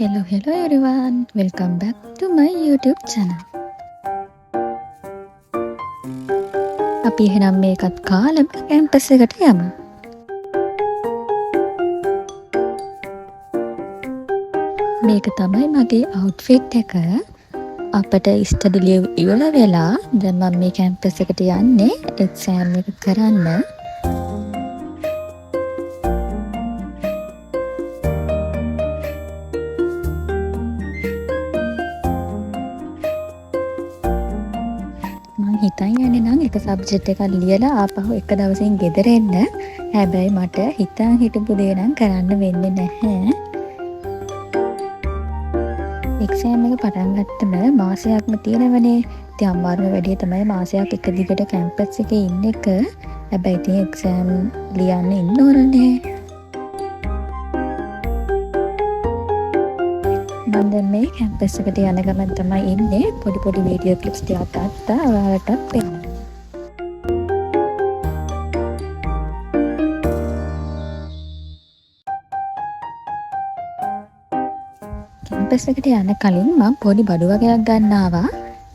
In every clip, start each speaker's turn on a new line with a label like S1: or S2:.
S1: Hello everyone, welcome back to my YouTube channel. අපි එහෙනම් මේකත් කාලෙම කැම්පස් එකට යමු. මේක තමයි මගේ outfit එක. අපට ස්ටඩි ලීව් ඉවර වෙලා දැන් මම මේ කැම්පස් එකට යන්නේ එක්සෑම් එක කරන්න. හිතන් යන්නේ නම් එක සබ්ජෙක්ට් එකක් ලියලා ආපහු එක දවසින් ගෙදර එන්න. හැබැයි මට හිතන් හිටපු දේ නම් කරන්න වෙන්නේ නැහැ. එක්සෑම් එක පටන් ගත්තම මාසයක්ම තියෙනවනේ. ඉතින් අමාරුම වැඩේ තමයි මාසයක් එක දිගට කැම්පස් එකේ ඉන්න එක. හැබැයි ඉතින් එක්සෑම් ලියන්න ඉන්න ඕනනේ. මම දැන් මේ කැම්පස් එකට යන ගමන් තමයි ඉන්නේ. පොඩි වීඩියෝ ක්ලිප්ස් ටිකක් ගත්තා ඔයාලටත් පෙන්නන්න. කැම්පස් එකට යන කලින් මම පොඩි බඩු වගේක් ගන්න ආවා.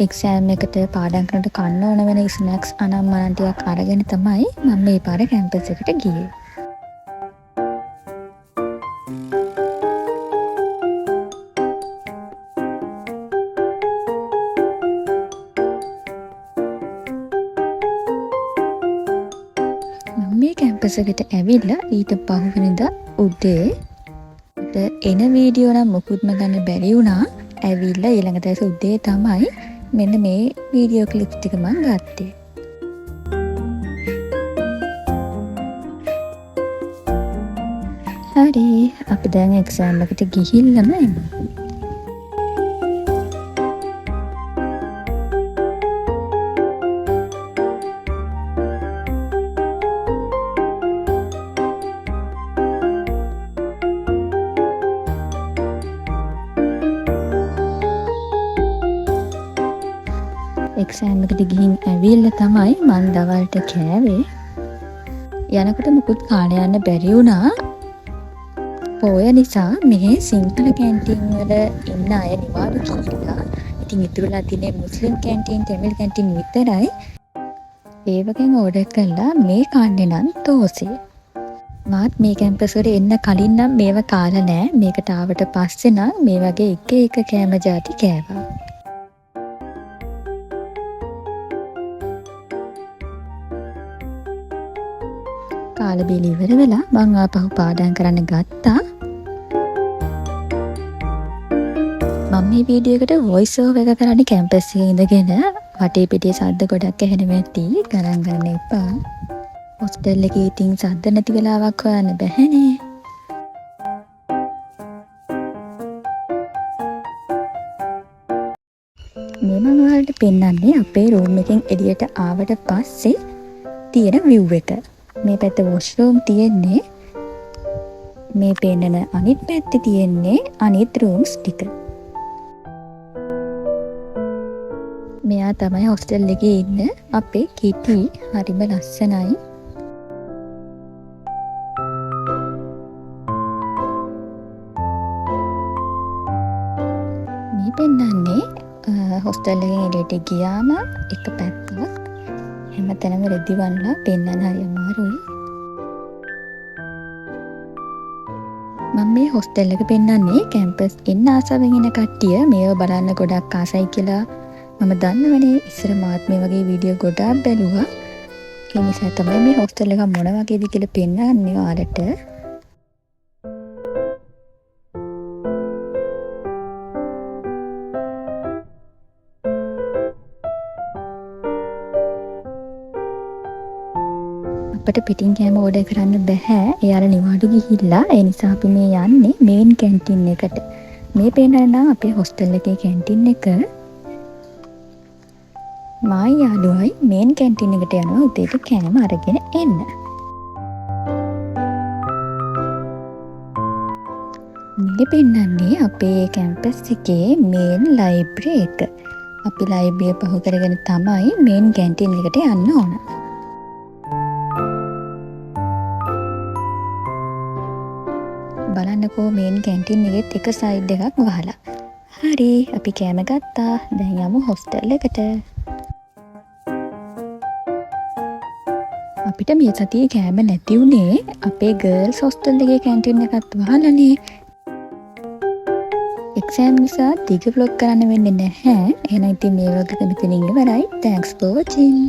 S1: එක්සෑම් එකට පාඩම් කරනට කන්න ඕන වෙන ස්නැක්ස් අනම්මනම් ටිකක් අරගෙන තමයි මම මේ පාර කැම්පස් එකට ගියේ. මේ කැම්පස් එකට ඇවිල්ලා ඊට පහුවෙනිදා උදේ එන වීඩියෝ නම් මොකුත්ම ගන්න බැරි වුණා. ඇවිල්ලා ඊළඟ දවසේ උදේ තමයි මෙන්න මේ වීඩියෝ ක්ලිප්ස් ටික මම ගත්තේ. හරි අපි දැන් එක්සෑම් එකට ගිහිල්ලාම එමු. එක්සෑම් එකට ගිහින් ඇවිල්ලා තමයි මම දවල්ට කෑවේ. යනකොට මුකුත් කාලා යන්න බැරි වුණා. පොය නිසා මේ සිංහල කැන්ටින් වල ඉන්න අය නිවාඩු කියලා. ඉතින් ඉතුරුලා තියෙන්නේ මුස්ලිම් කැන්ටින්, තමිල් කැන්ටින් විතරයි. ඒවගෙන් ඕඩර් කළා මේ කන්නේ නම් තෝසේ. මාත් මේ කැම්පස් වල එන්න කලින් නම් මේව කාලා නෑ. මේකට ආවට පස්සේ නම් මේ වගේ එක කෑම ಜಾති කෑවා. කාල බීලි ඉවර වෙලා මං ආපහු පාඩම් කරන්න ගත්තා. මම මේ වීඩියෝ එකට වොයිස් ඕවර් එක කරන්නේ කැම්පස් එකේ ඉඳගෙන. වටේ පිටේ සද්ද ගොඩක් ඇහෙනවා ඇති. ගණන් ගන්න එපා. හොස්ටල් එකේ ඉතින් සද්ද නැති වෙලාවක් හොයන්න බැහැනේ. මේ මම ඔයාලට පෙන්නන්නේ අපේ රූම් එකෙන් එළියට ආවට පස්සේ තියෙන view එක. මේ පැත්ත වොෂ්රූම් තියෙන්නේ. මේ පෙන්නන අනිත් පැත්තේ තියෙන්නේ අනිත් රූම්ස් ටික. මෙයා තමයි හොස්ටල් එකේ ඉන්න අපේ කිටි. හරිම ලස්සනයි. මේ පෙන්නන්නේ හොස්ටල් එකෙන් එළියට ගියාම එක පැත්තක් හැමතැනම රෙදි වන්නලා පෙන්නන්න හරි අමාරුයි. මම මේ හොස්ටල් එක පෙන්නන්නේ කැම්පස් එන්න ආසාවෙන් ඉන කට්ටිය මේව බලන්න ගොඩක් ආසයි කියලා මම දන්නවනේ. ඉස්සර මාත් මේ වගේ වීඩියෝ ගොඩාක් බැලුවා. ඒ නිසා තමයි මේ හොස්ටල් එක මොන වගේද කියලා පෙන්නන්නේ ඔයාලට. අපට පිටින් කෑම ඕඩර් කරන්න බෑ. එයාලා නිවාඩු ගිහිල්ලා. ඒ නිසා අපි මේ යන්නේ මේන් කැන්ටින් එකට. මේ පේනන නම් අපේ හොස්ටල් එකේ කැන්ටින් එක. මායි යාළුවයි මේන් කැන්ටින් එකට යනවා උදේට කෑම අරගෙන එන්න. මේ පෙන්නන්නේ අපේ කැම්පස් එකේ මේන් ලයිබ්‍රරි එක. අපි ලයිබ්‍රරිය පහු කරගෙන තමයි මේන් කැන්ටින් එකට යන්න ඕන. බලන්නකෝ මේන් කැන්ටින් එකෙත් එක සයිඩ් එකක් වහලා. හරි අපි කෑම ගත්තා. දැන් යමු හොස්ටල් එකට. අපිට මේ සතියේ කෑම නැති උනේ අපේ ගර්ල්ස් හොස්ටල් එකේ කැන්ටින් එකත් වහලානේ. එක්සෑම් නිසා දිග vlog කරන්න වෙන්නේ නැහැ. එහෙනම් ඉතින් මේ vlog එක මෙතනින් ඉවරයි. Thanks for watching.